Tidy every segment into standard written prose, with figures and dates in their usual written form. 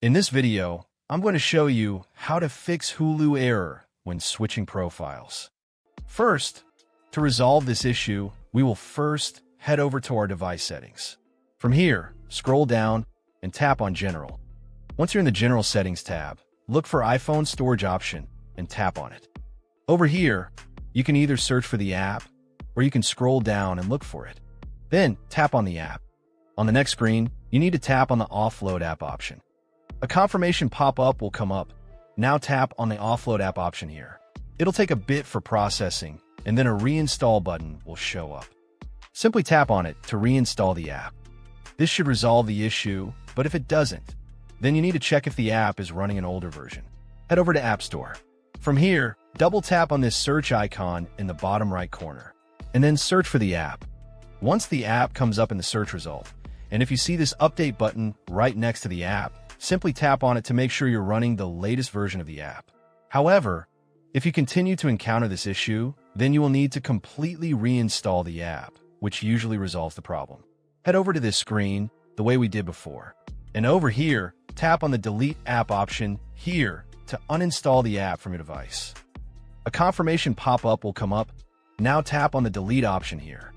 In this video, I'm going to show you how to fix Hulu error when switching profiles. First, to resolve this issue, we will first head over to our device settings. From here, scroll down and tap on General. Once you're in the General Settings tab, look for iPhone Storage option and tap on it. Over here, you can either search for the app or you can scroll down and look for it. Then tap on the app. On the next screen, you need to tap on the Offload app option. A confirmation pop-up will come up. Now tap on the Offload app option here. It'll take a bit for processing, and then a reinstall button will show up. Simply tap on it to reinstall the app. This should resolve the issue, but if it doesn't, then you need to check if the app is running an older version. Head over to App Store. From here, double tap on this search icon in the bottom right corner, and then search for the app. Once the app comes up in the search result, and if you see this update button right next to the app, simply tap on it to make sure you're running the latest version of the app. However, if you continue to encounter this issue, then you will need to completely reinstall the app, which usually resolves the problem. Head over to this screen the way we did before. And over here, tap on the Delete App option here to uninstall the app from your device. A confirmation pop-up will come up. Now tap on the Delete option here.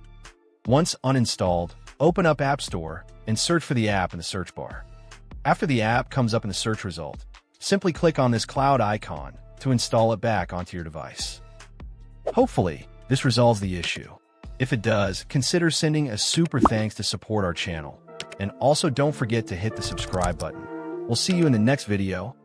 Once uninstalled, open up App Store and search for the app in the search bar. After the app comes up in the search result, simply click on this cloud icon to install it back onto your device. Hopefully, this resolves the issue. If it does, consider sending a super thanks to support our channel. And also don't forget to hit the subscribe button. We'll see you in the next video.